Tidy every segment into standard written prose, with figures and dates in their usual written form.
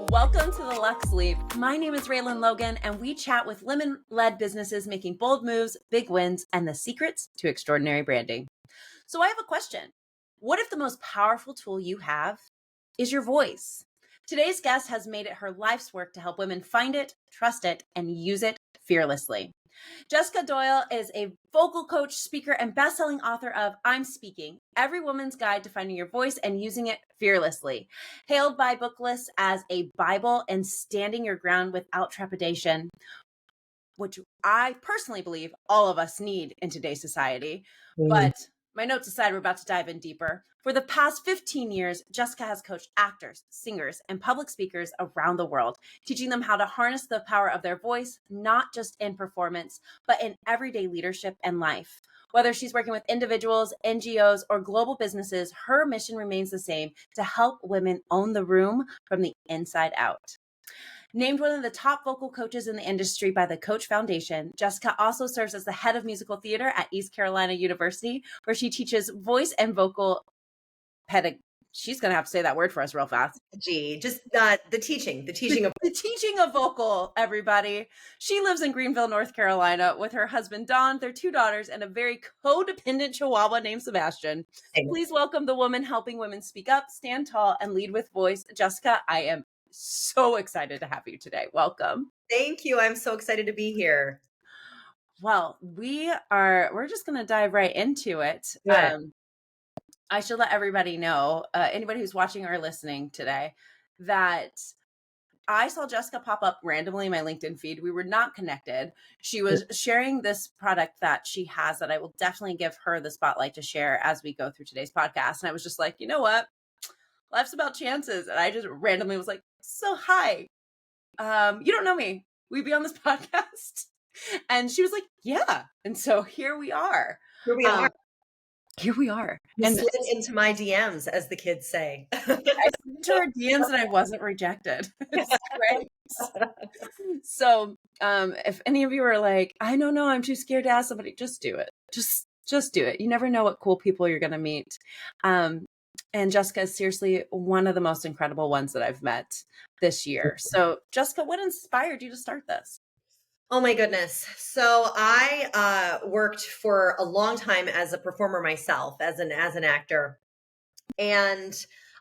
Welcome to the Luxe Leap. My name is Reland Logan, and we chat with women-led businesses making bold moves, big wins, and the secrets to extraordinary branding. So I have a question. What if the most powerful tool you have is your voice? Today's guest has made it her life's work to help women find it, trust it, and use it fearlessly. Jessica Doyle is a vocal coach, speaker, and best-selling author of I'm Speaking, Every Woman's Guide to Finding Your Voice and Using It Fearlessly. Hailed by book lists as a Bible and standing your ground without trepidation, which I personally believe all of us need in today's society. But my notes aside, we're about to dive in deeper. For the past 15 years, Jessica has coached actors, singers, and public speakers around the world, teaching them how to harness the power of their voice, not just in performance, but in everyday leadership and life. Whether she's working with individuals, NGOs, or global businesses, her mission remains the same: to help women own the room from the inside out. Named one of the top vocal coaches in the industry by the Coach Foundation, Jessica also serves as the head of musical theater at East Carolina University, where she teaches voice and vocal pedagogy. She's going to have to say that word for us real fast. Just the teaching of vocal, everybody. She lives in Greenville, North Carolina with her husband, Don, their 2 daughters, and a very codependent chihuahua named Sebastian. Please welcome the woman helping women speak up, stand tall, and lead with voice. Jessica, I am so excited to have you today. Welcome. Thank you. I'm so excited to be here. Well, we're just going to dive right into it. Yeah. I should let everybody know, anybody who's watching or listening today, that I saw Jessica pop up randomly in my LinkedIn feed. We were not connected. She was sharing this product that she has that I will definitely give her the spotlight to share as we go through today's podcast. And I was just like, you know what? Life's about chances. And I just randomly was like, so hi, you don't know me. We be on this podcast. And she was like, yeah. And so here we are. Here we are. And slid into my DMs, as the kids say. I slid into her DMs and I wasn't rejected. It's great. So if any of you are like, I don't know, I'm too scared to ask somebody, just do it. Just do it. You never know what cool people you're going to meet. And Jessica is seriously one of the most incredible ones that I've met this year. So Jessica, what inspired you to start this? Oh my goodness. So I worked for a long time as a performer myself, as an actor. And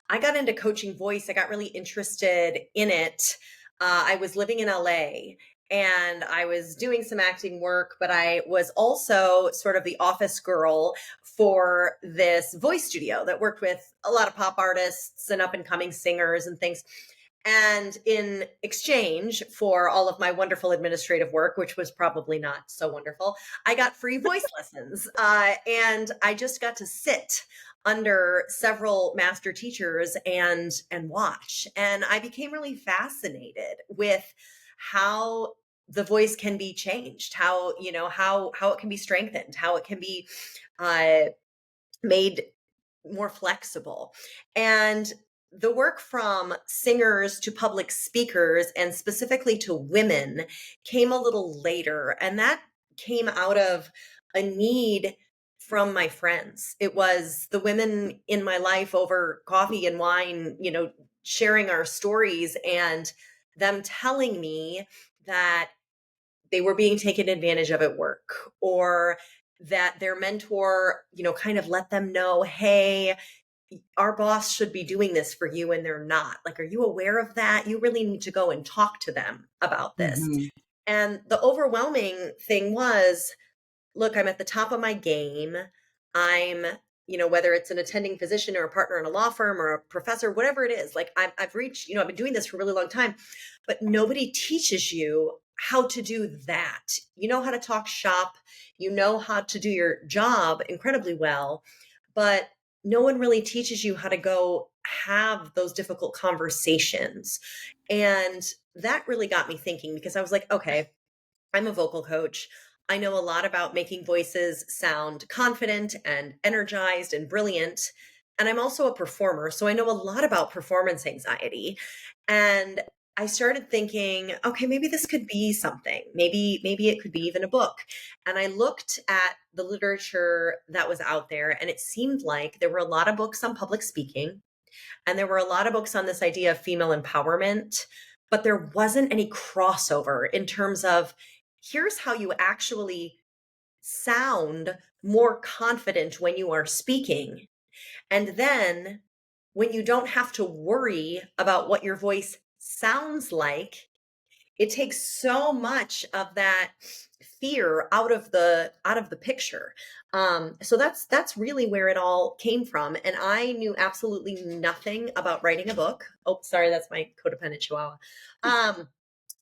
I got into coaching voice. I got really interested in it. I was living in LA and I was doing some acting work, but I was also sort of the office girl for this voice studio that worked with a lot of pop artists and up and coming singers and things. And in exchange for all of my wonderful administrative work, which was probably not so wonderful, I got free voice lessons. And I just got to sit under several master teachers and watch. And I became really fascinated with how the voice can be changed, how it can be strengthened, how it can be made more flexible. And the work from singers to public speakers, and specifically to women, came a little later. And that came out of a need from my friends. It was the women in my life over coffee and wine, sharing our stories and them telling me that they were being taken advantage of at work, or that their mentor, kind of let them know, hey, our boss should be doing this for you and they're not. Like, are you aware of that? You really need to go and talk to them about this. Mm-hmm. And the overwhelming thing was, look, I'm at the top of my game. I'm, whether it's an attending physician or a partner in a law firm or a professor, whatever it is, like I've reached, I've been doing this for a really long time, but nobody teaches you how to do that. You know how to talk shop, you know how to do your job incredibly well, but no one really teaches you how to go have those difficult conversations. And that really got me thinking, because I was like, okay, I'm a vocal coach. I know a lot about making voices sound confident and energized and brilliant. And I'm also a performer. So I know a lot about performance anxiety. And I started thinking, okay, maybe this could be something. Maybe it could be even a book. And I looked at the literature that was out there, and it seemed like there were a lot of books on public speaking, and there were a lot of books on this idea of female empowerment, but there wasn't any crossover in terms of here's how you actually sound more confident when you are speaking. And then when you don't have to worry about what your voice sounds like, it takes so much of that fear out of the picture. So that's really where it all came from. And I knew absolutely nothing about writing a book. Oh, sorry, that's my codependent chihuahua.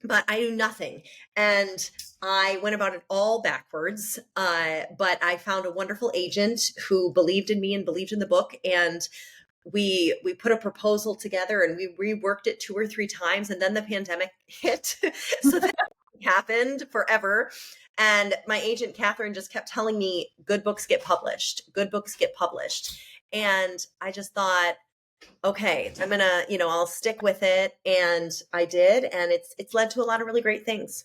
But I knew nothing. And I went about it all backwards. But I found a wonderful agent who believed in me and believed in the book. And we put a proposal together and we reworked it 2 or 3 times, and then the pandemic hit. So that happened forever. And my agent Catherine just kept telling me good books get published, good books get published. And I just thought, okay, I'm gonna, I'll stick with it. And I did, and it's led to a lot of really great things.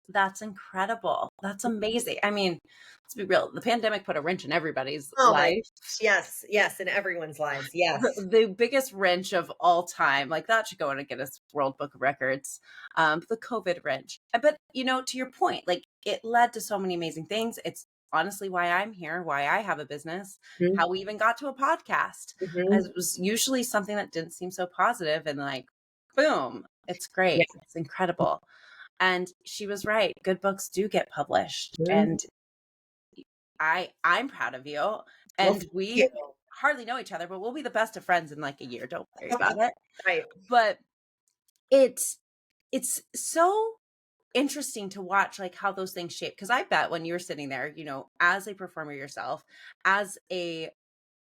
That's incredible. That's amazing. I mean, let's be real. The pandemic put a wrench in everybody's Oh my life. gosh, yes, yes, in everyone's lives. Yes. The biggest wrench of all time. Like that should go in a Guinness World Book of Records. The COVID wrench. But to your point, like it led to so many amazing things. It's honestly why I'm here, why I have a business, Mhm. how we even got to a podcast. As Mhm. it was usually something that didn't seem so positive, and like, boom, it's Yeah. great. It's incredible. And she was right. Good books do get published. Mhm. And I'm proud of you. Well, And thank you. we hardly know each other, but we'll be the best of friends in like a year. Don't worry about it. Right. But it's it's so interesting to watch like how those things shape. Cause I bet when you're sitting there, as a performer yourself, as a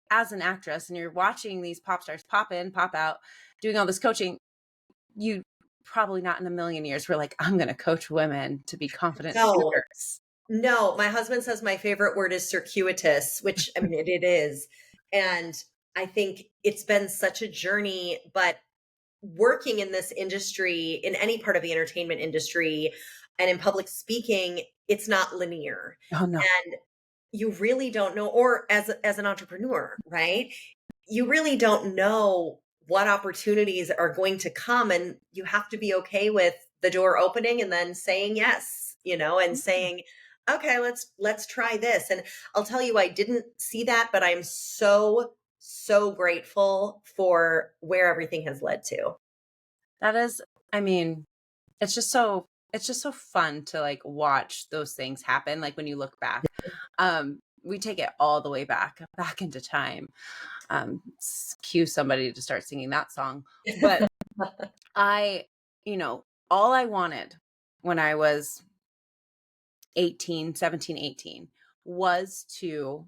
as an actress, and you're watching these pop stars pop in, pop out, doing all this coaching, you probably not in a million years were like, I'm gonna coach women to be confident No, speakers. no, my husband says my favorite word is circuitous, which I mean it is. And I think it's been such a journey, but working in this industry, in any part of the entertainment industry and in public speaking, it's not linear. Oh no. And you really don't know, or as an entrepreneur, right? You really don't know what opportunities are going to come, and you have to be okay with the door opening and then saying yes, and saying, okay, let's try this. And I'll tell you, I didn't see that, but I'm so grateful for where everything has led to. That is, I mean, it's just so fun to like watch those things happen. Like when you look back, we take it all the way back into time. Cue somebody to start singing that song. But I, all I wanted when I was 18, 17, 18 was to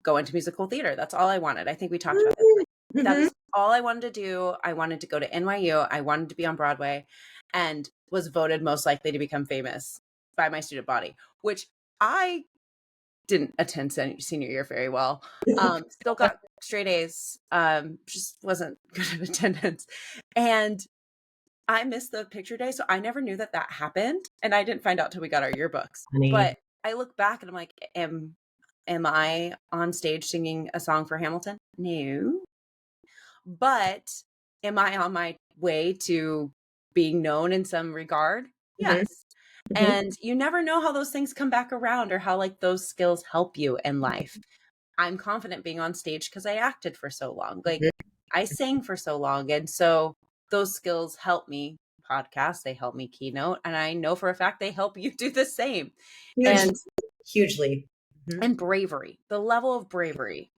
go into musical theater. That's all I wanted. I think we talked about this. Mhm. That's all I wanted to do. I wanted to go to NYU. I wanted to be on Broadway, and was voted most likely to become famous by my student body, which I didn't attend senior year very well. Still got straight A's. Just wasn't good at attendance. And I missed the picture day. So I never knew that that happened. And I didn't find out till we got our yearbooks. Funny. But I look back and I'm like, am I on stage singing a song for Hamilton? No. But am I on my way to being known in some regard? Mhm. Yes. Mhm. And you never know how those things come back around or how like those skills help you in life. I'm confident being on stage because I acted for so long. Like Mhm. I sang for so long. And so those skills help me podcast, they help me keynote. And I know for a fact they help you do the same. Hugely, And hugely. Mhm. bravery, the level of bravery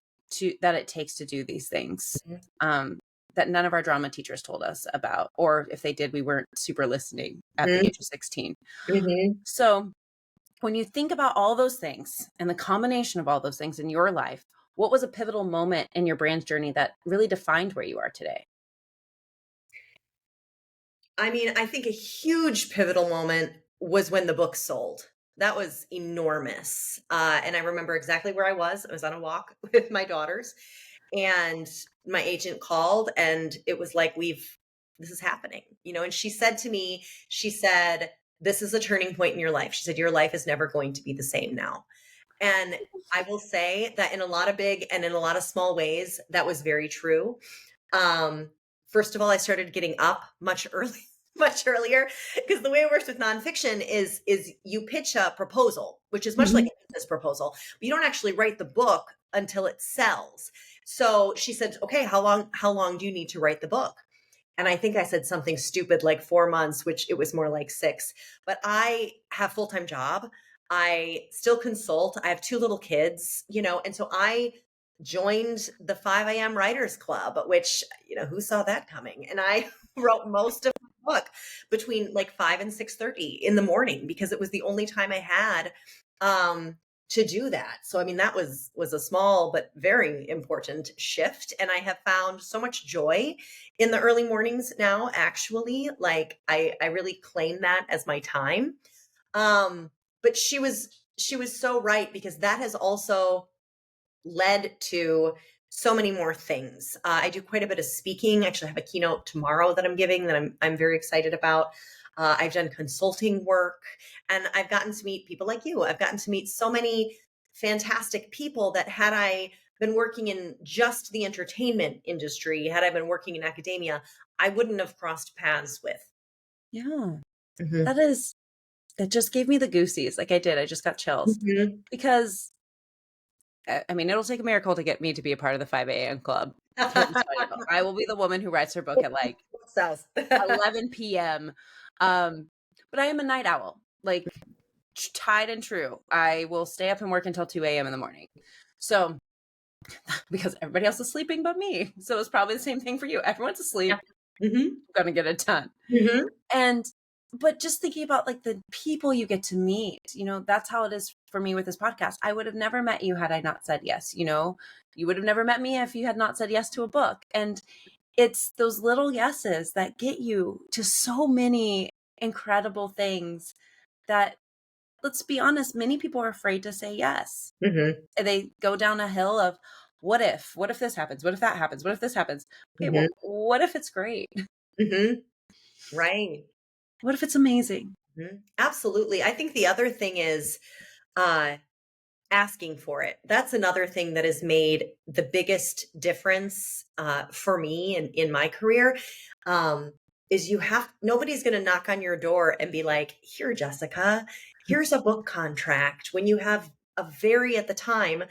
that it takes to do these things, Mhm. that none of our drama teachers told us about, or if they did, we weren't super listening at the Mhm. age of 16. Mhm. So when you think about all those things and the combination of all those things in your life, what was a pivotal moment in your brand's journey that really defined where you are today? I mean, I think a huge pivotal moment was when the book sold. That was enormous. And I remember exactly where I was. I was on a walk with my daughters, and my agent called, and it was like, this is happening, and she said to me, she said, this is a turning point in your life. She said, your life is never going to be the same now. And I will say that in a lot of big and in a lot of small ways, that was very true. Um, First of all, I started getting up much early, much earlier, because the way it works with nonfiction is you pitch a proposal, which is much like Mhm. a business proposal, but you don't actually write the book until it sells. So she said, okay, how long do you need to write the book? And I think I said something stupid like 4 months, which it was more like 6. But I have full-time job. I still consult. I have 2 little kids, and so I joined the 5 a.m. Writers Club, which, who saw that coming? And I wrote most of the book between like 5 and 6:30 in the morning because it was the only time I had um to do that. So I mean that was a small but very important shift, and I have found so much joy in the early mornings now. Actually, like I really claim that as my time. But she was so right, because that has also led to so many more things. I do quite a bit of speaking. Actually, I have a keynote tomorrow that I'm giving that I'm very excited about. I've done consulting work, and I've gotten to meet people like you. I've gotten to meet so many fantastic people that had I been working in just the entertainment industry, had I been working in academia, I wouldn't have crossed paths with. Yeah. Hmm. That is that just gave me the goosies. Like I did. I just got chills Hmm. because I mean, it'll take a miracle to get me to be a part of the 5 a.m. club. Let me tell you, I will be the woman who writes her book at like Sounds. 11 p.m. But I am a night owl, like tied and true. I will stay up and work until 2 a.m. in the morning. So, because everybody else is sleeping but me. So it's probably the same thing for you. Everyone's Yeah. asleep. Hmm. I'm gonna get it done. Hmm. And but just thinking about like the people you get to meet, that's how it is for me with this podcast. I would have never met you had I not said yes. You would have never met me if you had not said yes to a book. And it's those little yeses that get you to so many incredible things that, let's be honest, many people are afraid to say yes. Hmm. They go down a hill of what if this happens? What if that happens? What if this happens? Okay, Hmm. well, what if it's great? Hmm. Right. What if it's amazing? Mhm. Absolutely. I think the other thing is uh, asking for it. That's another thing that has made the biggest difference for me in my career. Um, is nobody's going to knock on your door and be like, here, Jessica, here's a book contract, when you have a very, at the time,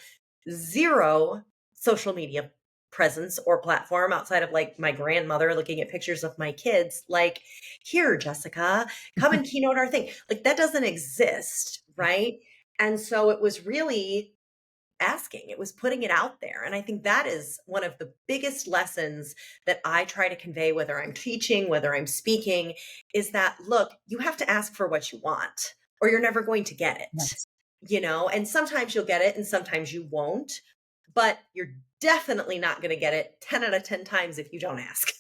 zero social media presence or platform outside of like my grandmother looking at pictures of my kids. Like, here, Jessica, come and keynote our thing. Like, that doesn't exist, right? And so it was really asking, it was putting it out there. And I think that is one of the biggest lessons that I try to convey, whether I'm teaching, whether I'm speaking, is that, look, you have to ask for what you want, or you're never going to get it, Yes. and sometimes you'll get it and sometimes you won't, but you're definitely not going to get it 10 out of 10 times if you don't ask.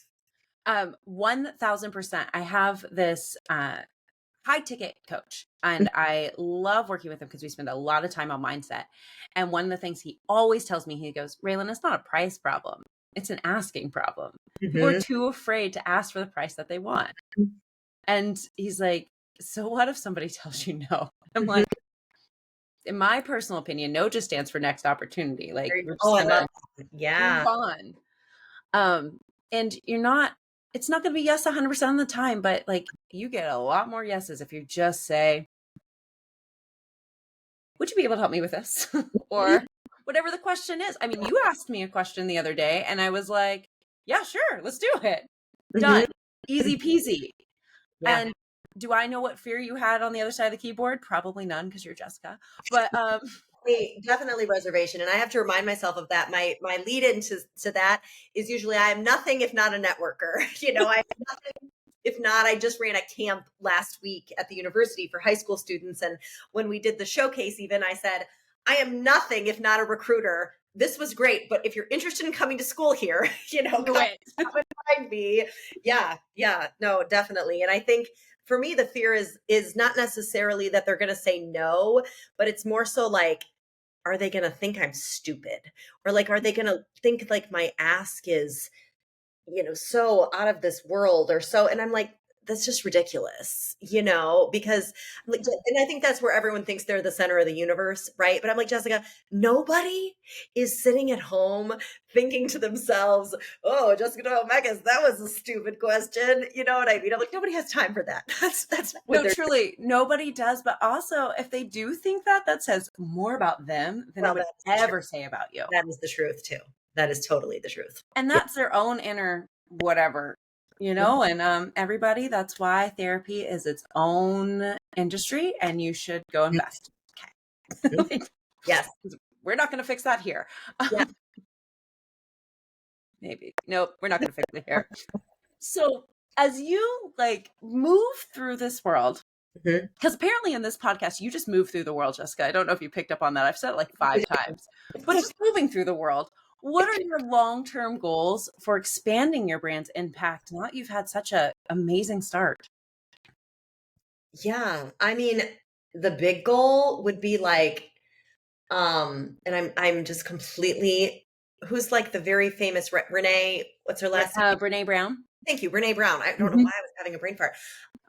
1000%. I have this high ticket coach, and I love working with him because we spend a lot of time on mindset. And one of the things he always tells me, he goes, Raylan, it's not a price problem. It's an asking problem. People are Mhm. too afraid to ask for the price that they want. And he's like, so what if somebody tells you no? I'm Mhm. like, in my personal opinion, no just stands for next opportunity. Like we're Oh, just I love gonna that. move Yeah. on. And it's not gonna be yes 100% of the time, but like you get a lot more yeses if you just say, would you be able to help me with this? Mhm. Or whatever the question is. I mean, you asked me a question the other day and I was like, yeah, sure, let's do it. Mhm. Done. Easy peasy. Yeah. And do I know what fear you had on the other side of the keyboard? Probably none because you're Jessica. But Definitely reservation, and I have to remind myself of that. My lead into that is usually, I am nothing if not a networker. I am nothing if not. I just ran a camp last week at the university for high school students, and when we did the showcase, even I said, I am nothing if not a recruiter. This was great, but if you're interested in coming to school here, do come it. find me. Yeah, yeah, no, definitely. And I think for me, the fear is not necessarily that they're going to say no, but it's more so like, are they going to think I'm stupid? Or like, are they going to think like my ask is so out of this world or so. And I'm like, that's just ridiculous, because I'm like, and I think that's where everyone thinks they're the center of the universe, right? But I'm like, Jessica, nobody is sitting at home thinking to themselves, oh, Jessica Doyle-Mekkes, that was a stupid question. You know what I mean? I'm like, nobody has time for that. That's not what No, they're truly, nobody does. But also, if they do think that, that says more about them than it well, would that's the truth. ever say about you. That is the truth too. That is totally the truth. And Yeah. that's their own inner whatever, Mhm. and everybody, that's why therapy is its own industry and you should go invest. Okay. Mhm. Like, Yes. we're not going to fix that here. Yeah. Maybe. Nope, we're not going to fix it here. So, as you like move through this world, Mhm. because apparently in this podcast, you just move through the world, Jessica. I don't know if you picked up on that. I've said it like 5 times, but just moving through the world. What are your long-term goals for expanding your brand's impact? Now that you've had such a amazing start. Yeah. I mean, the big goal would be like, and I'm just completely, who's like the very famous Renee, what's her last name? Brene Brown. Thank you, Renee Brown. I don't know Mhm. why I was having a brain fart.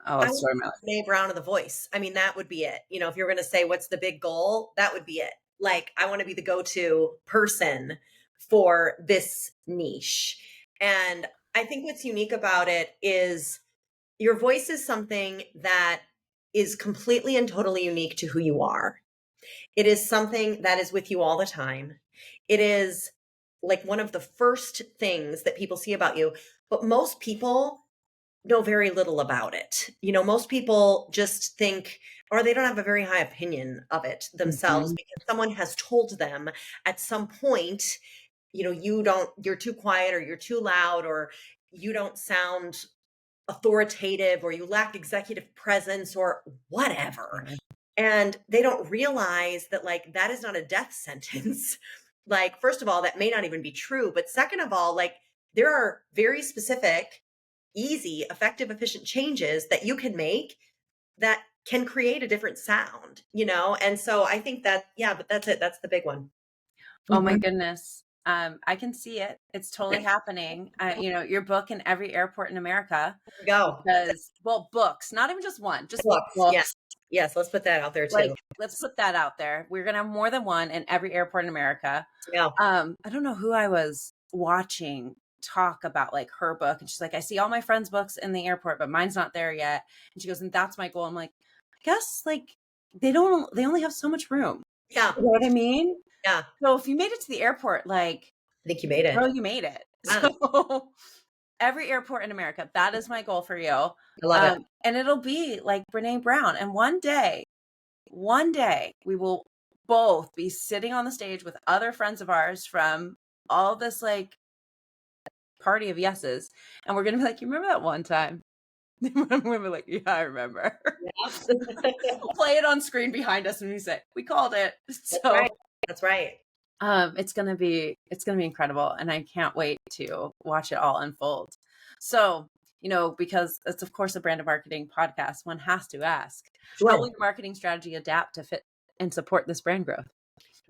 Oh, I would sorry, be Mel. Renee Brown of The Voice. I mean, that would be it. If you're going to say what's the big goal, that would be it. Like, I want to be the go-to person for this niche. And I think what's unique about it is your voice is something that is completely and totally unique to who you are. It is something that is with you all the time. It is like one of the first things that people see about you, but most people know very little about it. Most people just think, or they don't have a very high opinion of it themselves Mhm. because someone has told them at some point, you're too quiet or you're too loud or you don't sound authoritative or you lack executive presence or whatever. Yeah. And they don't realize that like that is not a death sentence. Like, first of all, that may not even be true. But second of all, like there are very specific, easy, effective, efficient changes that you can make that can create a different sound. And so I think that, yeah, but that's it. That's the big one. Oh my Mhm. goodness. I can see it. It's totally happening. Your book in every airport in America There we go. because, well, books, not even just one, just Books. Yes. books. Yes. Let's put that out there Like, too. let's put that out there. We're gonna have more than one in every airport in America. Yeah. I don't know who I was watching talk about like her book, and she's like, I see all my friends' books in the airport, but mine's not there yet. And she goes, and that's my goal. I'm like, I guess like they only have so much room. Yeah. You know what I mean? Yeah. So if you made it to the airport, like, I think you made girl, it. you made it. Yeah. So every airport in America, that is my goal for you. I love it. And it'll be like Brene Brown. And one day we will both be sitting on the stage with other friends of ours from all this like party of yeses. And we're going to be like, you remember that one time? We'll be like, yeah, I remember. Yeah. We'll play it on screen behind us and we say, we called it. That's right. So That's right. it's gonna be incredible. And I can't wait to watch it all unfold. So, because it's of course a brand of marketing podcast, one has to ask, how will Sure. your marketing strategy adapt to fit and support this brand growth?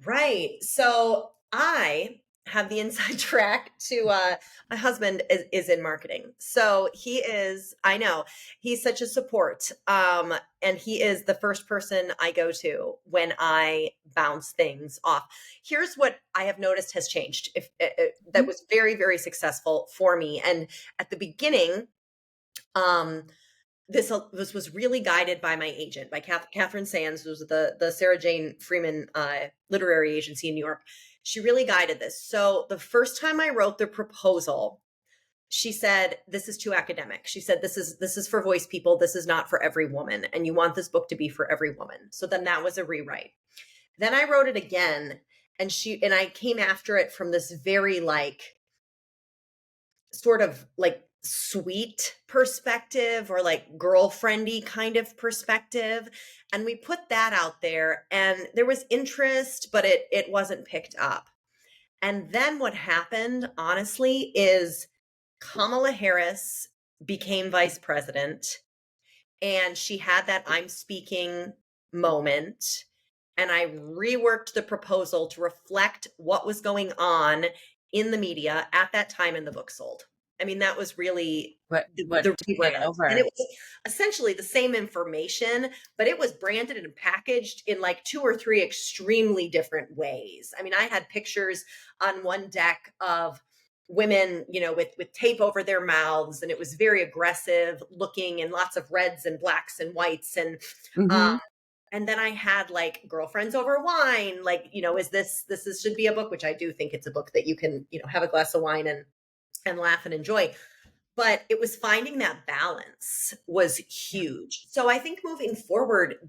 Right. So I have the inside track to my husband is in marketing. So I know, he's such a support. And he is the first person I go to when I bounce things off. Here's what I have noticed has changed. If that was very, very successful for me. And at the beginning, um, this was really guided by my agent, by Catherine Sands, who's the Sarah Jane Freeman literary agency in New York. She really guided this. So the first time I wrote the proposal, she said, "This is too academic." She said, "This is for voice people. This is not for every woman, and you want this book to be for every woman." So then that was a rewrite. Then I wrote it again, and I came after it from this very like sort of like sweet perspective or like girlfriendy kind of perspective, and we put that out there and there was interest, but it wasn't picked up. And then what happened honestly is Kamala Harris became vice president and she had that I'm speaking moment, and I reworked the proposal to reflect what was going on in the media at that time, and the book sold. I mean, that was really What the took it rebrand. And it over? was essentially the same information, but it was branded and packaged in like 2 or 3 extremely different ways. I mean, I had pictures on one deck of women, with tape over their mouths, and it was very aggressive looking, and lots of reds and blacks and whites, um Mhm. and then I had like girlfriends over wine, like, is should be a book, which I do think it's a book that you can, have a glass of wine and laugh and enjoy. But it was finding that balance was Yeah. huge. So I think moving forward,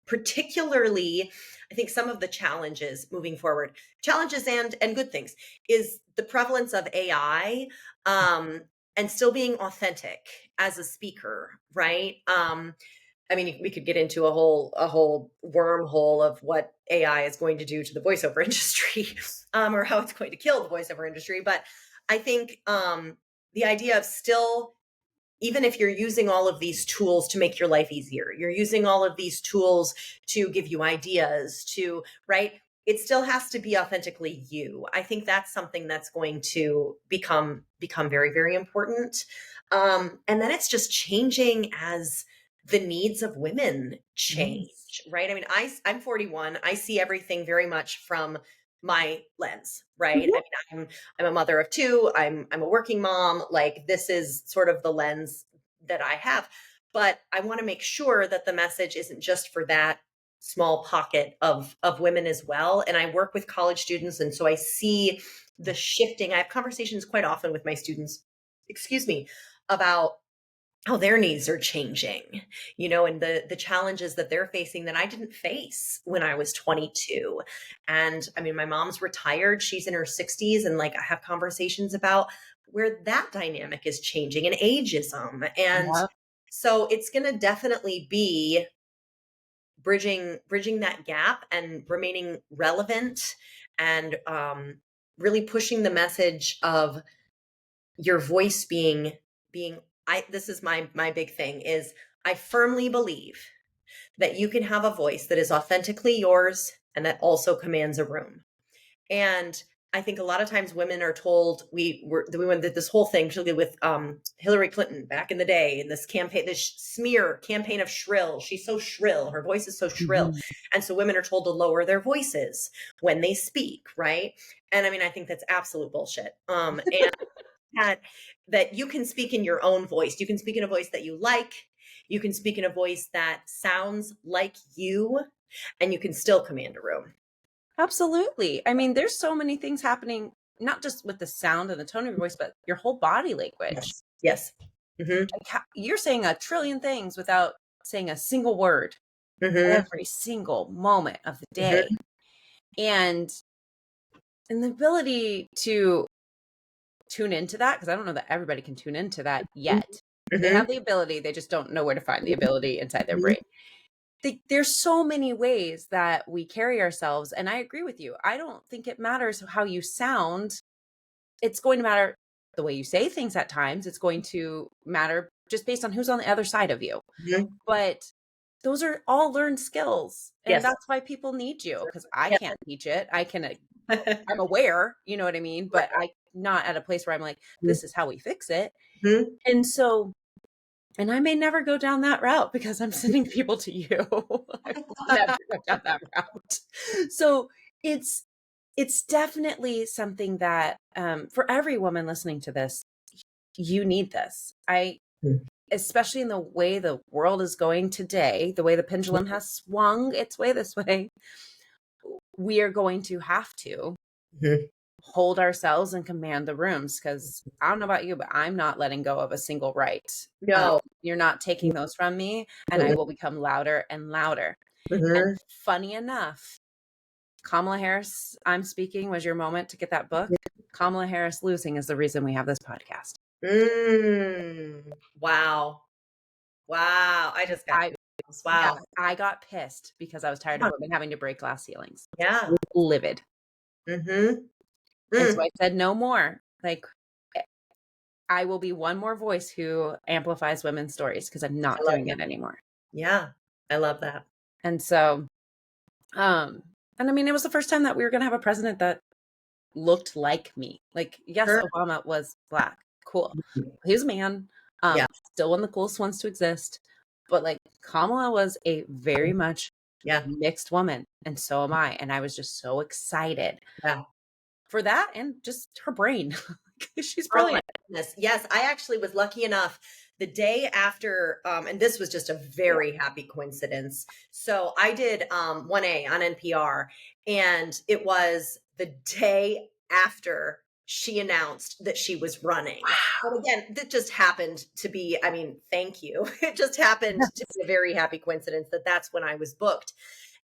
particularly, I think some of the challenges moving forward, challenges and good things, is the prevalence of AI, and still being authentic as a speaker, right? I mean, we could get into a whole wormhole of what AI is going to do to the voiceover industry, or how it's going to kill the voiceover industry. But I think, the idea of still, even if you're using all of these tools to make your life easier, you're using all of these tools to give you ideas, to, right? It still has to be authentically you. I think that's something that's going to become very, very important. And then it's just changing as the needs of women Yes. change, right? I mean, I'm 41. I see everything very much from my lens, right? Mhm. I mean, I'm a mother of 2. I'm a working mom. Like, this is sort of the lens that I have. But I want to make sure that the message isn't just for that small pocket of women as well. And I work with college students, and so I see the shifting. I have conversations quite often with my students, excuse me, about how their needs are changing, and the challenges that they're facing that I didn't face when I was 22. And I mean, my mom's retired, she's in her 60s, and like, I have conversations about where that dynamic is changing, and ageism. And Yep. so it's going to definitely be bridging that gap and remaining relevant, and really pushing the message of your voice being I this is my big thing, is I firmly believe that you can have a voice that is authentically yours and that also commands a room. And I think a lot of times women are told, we went this whole thing, particularly with Hillary Clinton back in the day, in this campaign, this smear campaign of shrill. She's so shrill, her voice is so shrill, Mhm. and so women are told to lower their voices when they speak, right? And I mean, I think that's absolute bullshit. And that you can speak in your own voice. You can speak in a voice that you like. You can speak in a voice that sounds like you, and you can still command a room. Absolutely. I mean, there's so many things happening, not just with the sound and the tone of your voice, but your whole body language. Yes. Yes. Hmm. Like, you're saying a trillion things without saying a single word Hmm. every single moment of the day. Hmm. And the ability to tune into that, because I don't know that everybody can tune into that yet. They Hmm. have the ability, they just don't know where to find the ability inside their Hmm. brain. There's so many ways that we carry ourselves. And I agree with you. I don't think it matters how you sound. It's going to matter the way you say things at times. It's going to matter just based on who's on the other side of you. Hmm. But those are all learned skills. And Yes. that's why people need you, because I Yes. can't teach it. I'm aware, you know what I mean? But I'm not at a place where I'm like, this is how we fix it. Mhm. And so, and I may never go down that route because I'm sending people to you. I will never go down that route. So it's definitely something that, for every woman listening to this, you need this. Especially in the way the world is going today, the way the pendulum has swung its way this way, we are going to have to Mhm. hold ourselves and command the rooms, because I don't know about you, but I'm not letting go of a single right. Um, No. you're not taking those from me, and I will become louder and louder. And Mhm. funny enough, Kamala Harris, I'm speaking, was your moment to get that book. Kamala Harris losing is the reason we have this podcast. Mm. Wow. Wow. I just got I chills. Yeah, Wow. I got pissed because I was tired of Yeah. women having to break glass ceilings. Yeah. Livid. Mhm. And so Mm. I said, no more. Like, I will be one more voice who amplifies women's stories because I'm I not love doing that. it anymore. Yeah. I love that. And so, and I mean, it was the first time that we were going to have a president that looked like me. Like, yes, Sure. Obama was Black. cool. He was a man, Yeah. still one of the coolest ones to exist. But like Kamala was a very much Yeah. mixed woman, and so am I. And I was just so excited Yeah. for that and just her brain. She's Oh my brilliant. goodness. Yes, I actually was lucky enough the day after, and this was just a very happy coincidence. So I did 1A on NPR, and it was the day after she announced that she was running. And again, that just happened to be, I mean, thank you. It just happened to be a very happy coincidence that that's when I was booked.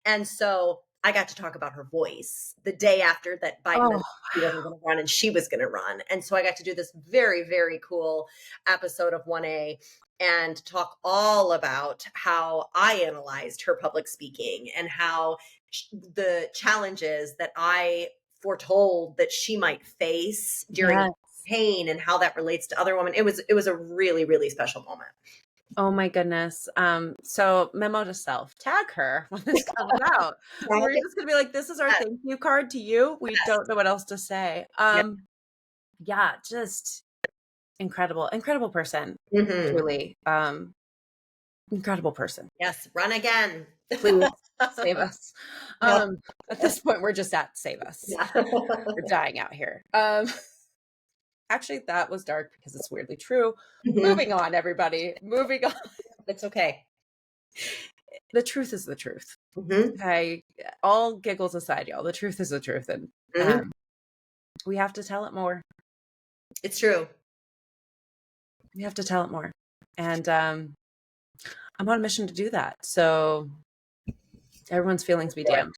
And so I got to talk about her voice the day after that Biden Oh, announced he wasn't going to run and she was going to run. And so I got to do this very, very cool episode of 1A and talk all about how I analyzed her public speaking and how the challenges that I foretold that she might face during yes. pain and how that relates to other women. It was a really, really special moment. Oh my goodness. So memo to self, tag her when this comes out. We're just gonna be like, this is our Yes, thank you card to you. We don't know what else to say. yes. Yeah, just incredible, incredible person. Mhm. Truly. Incredible person. Yes, run again. Please save us. Yeah. At this point, we're just at save us. Yeah. We're dying out here. Actually, that was dark because it's weirdly true. Mhm. Moving on, everybody. Moving on. It's okay. The truth is the truth. Mhm. Okay. All giggles aside, y'all. The truth is the truth. And Mhm. we have to tell it more. It's true. We have to tell it more. And I'm on a mission to do that. So everyone's feelings be damned.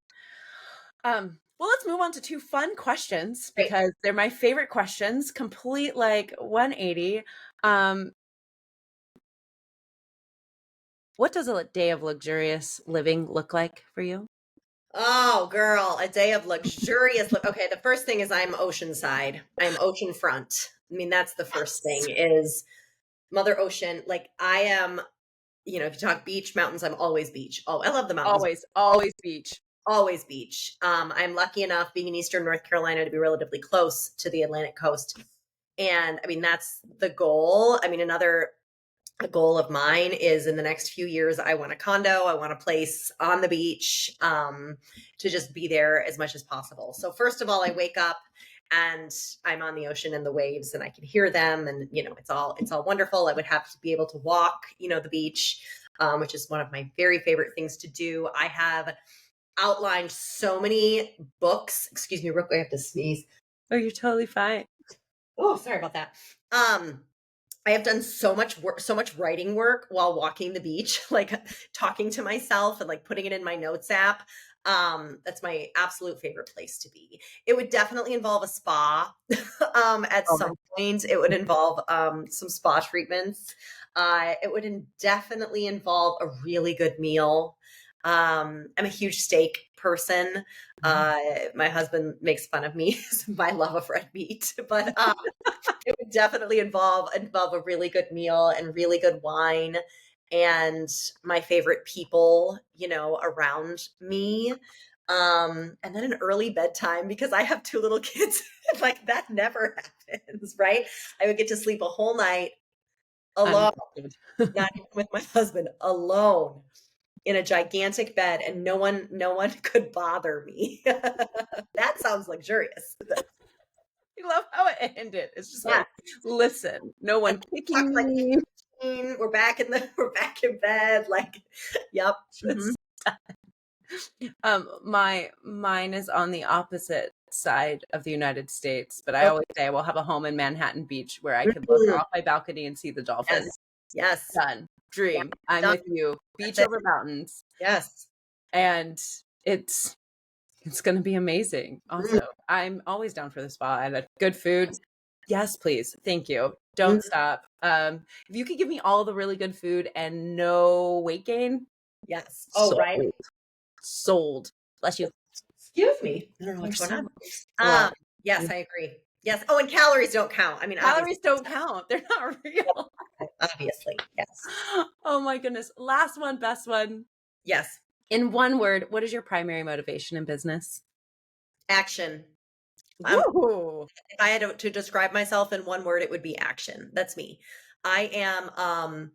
Well, let's move on to two fun questions Great. because they're my favorite questions. Complete like 180. What does a day of luxurious living look like for you? Oh, girl, a day of luxurious okay, the first thing is I'm oceanside. I'm oceanfront. I mean, that's the first Yes. thing is Mother Ocean. Like I am, if you talk beach, mountains, I'm always beach. Oh, I love the mountains. Always, always beach. Always beach. I'm lucky enough being in Eastern North Carolina to be relatively close to the Atlantic coast. And I mean, that's the goal. I mean, another a goal of mine is in the next few years, I want a condo. I want a place on the beach to just be there as much as possible. So first of all, I wake up and I'm on the ocean and the waves and I can hear them. And, it's all wonderful. I would have to be able to walk, the beach, which is one of my very favorite things to do. I have outlined so many books. Excuse me, real quick, I have to sneeze. Oh, you're totally fine. Oh, sorry about that. I have done so much work, so much writing work while walking the beach, like talking to myself and like putting it in my notes app. That's my absolute favorite place to be. It would definitely involve a spa. At Oh my some point, it would involve some spa treatments. It would definitely involve a really good meal. I'm a huge steak person. My husband makes fun of me, my love of red meat, but it would definitely involve a really good meal and really good wine and my favorite people, around me. And then an early bedtime because I have two little kids. Like that never happens, right? I would get to sleep a whole night alone, Uninterrupted. not even with my husband, alone in a gigantic bed and no one could bother me. That sounds luxurious. I love how it ended. It's just Yeah. like, listen, no one kicking Tucked like me. we're back we're back in bed. Like, yep. Mhm. Just mine is on the opposite side of the United States, but I Okay. always say I will have a home in Manhattan Beach where I could look Mhm. off my balcony and see the Yes. dolphins. Yes. Done. Yeah. Dream. I'm Done. with you. That's Beach it. over mountains. Yes. And it's gonna be amazing. Mhm. Also, I'm always down for the spa and good food. Yes, please. Thank you. Don't Mhm. stop. If you could give me all the really good food and no weight gain, Yes. Oh, sold. right. Sold. Bless you. Excuse me. I don't know You're what's going so on. well. Yes, I agree. Yes. Oh, and calories don't count. I mean, obviously. Calories don't count. They're not real. Obviously. Yes. Oh my goodness. Last one, best one. Yes. In one word, what is your primary motivation in business? Action. Ooh. If I had to describe myself in one word, it would be action. That's me. I am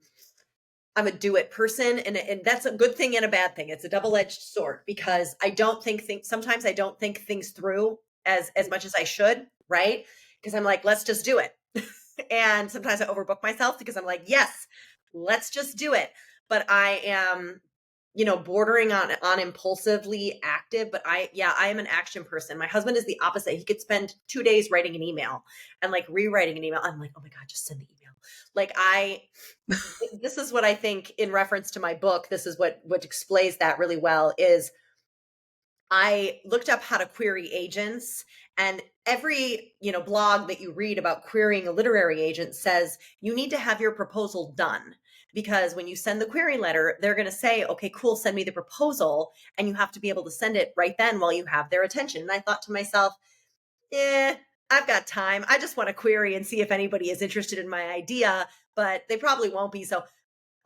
I'm a do it person, and that's a good thing and a bad thing. It's a double-edged sword because I don't think things sometimes I don't think things through as much as I should, right? Because I'm like, let's just do it. And sometimes I overbook myself because I'm like, yes, let's just do it. But I am, bordering on impulsively active, but I am an action person. My husband is the opposite. He could spend 2 days writing an email and like rewriting an email. I'm like, oh my God, just send the email. Like this is what I think in reference to my book, this is what explains that really well is I looked up how to query agents, and every, blog that you read about querying a literary agent says you need to have your proposal done, because when you send the query letter, they're going to say, okay, cool, send me the proposal, and you have to be able to send it right then while you have their attention. And I thought to myself, I've got time. I just want to query and see if anybody is interested in my idea, but they probably won't be. So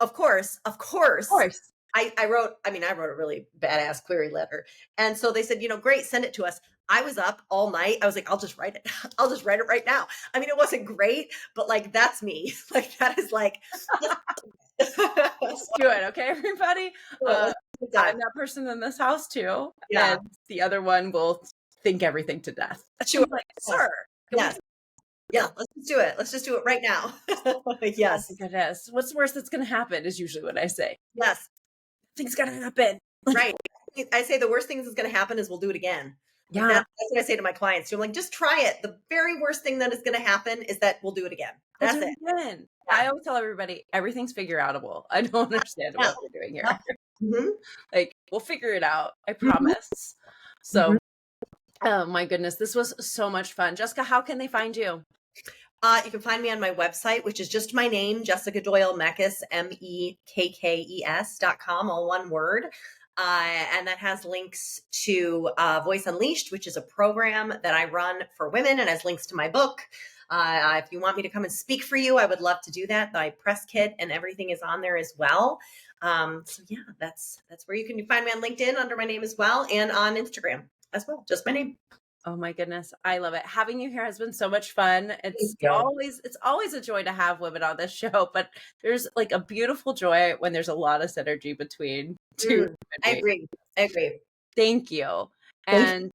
of Of course, course. I wrote a really badass query letter. And so they said, great, send it to us. I was up all night. I was like, I'll just write it. I'll just write it right now. I mean, it wasn't great, but like, that's me. Like, that is like, let's Let's do it, okay, everybody? do it. Let's do it. I'm that person in this house too, Yeah, and the other one will think everything to death. sure. I'm like, Yes. sir, can we Yes. Yeah. Let's just do it. Let's just do it right now. oh my Yes. goodness. What's the worst that's gonna happen is usually what I say. Yes. Things gotta happen. Right. I say the worst thing that's going to happen is we'll do it again. Like Yeah. that's what I say to my clients too. I'm like, just try it. The very worst thing that is going to happen is that we'll do it again. We'll That's do it. it again. Yeah. I always tell everybody everything's figure outable. I don't understand Yeah. what we're doing Yeah. here. Mhm. Like, we'll figure it out. I Mhm. promise. Mhm. So, oh my goodness, this was so much fun. Jessica, how can they find you? You can find me on my website, which is just my name, Jessica Doyle-Mekkes, MEKKES.com, all one word. And that has links to Voice Unleashed, which is a program that I run for women and has links to my book. If you want me to come and speak for you, I would love to do that. My press kit and everything is on there as well. So yeah, that's where you can find me on LinkedIn under my name as well, and on Instagram as well, just my name. Oh my goodness, I love it. Having you here has been so much fun. Thank you. It's always a joy to have women on this show, but there's like a beautiful joy when there's a lot of synergy between two Mm, human I beings. agree. I agree. Thank you. Thank you. And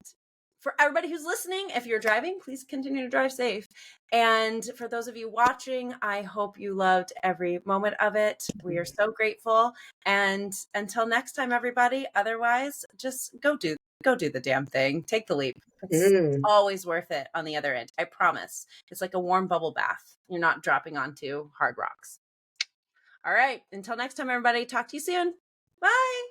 for everybody who's listening, if you're driving, please continue to drive safe. And for those of you watching, I hope you loved every moment of it. We are so grateful. And until next time, everybody, otherwise, just go do the damn thing. Take the leap. It's Mm. always worth it on the other end. I promise. It's like a warm bubble bath. You're not dropping onto hard rocks. All right. Until next time, everybody. Talk to you soon. Bye.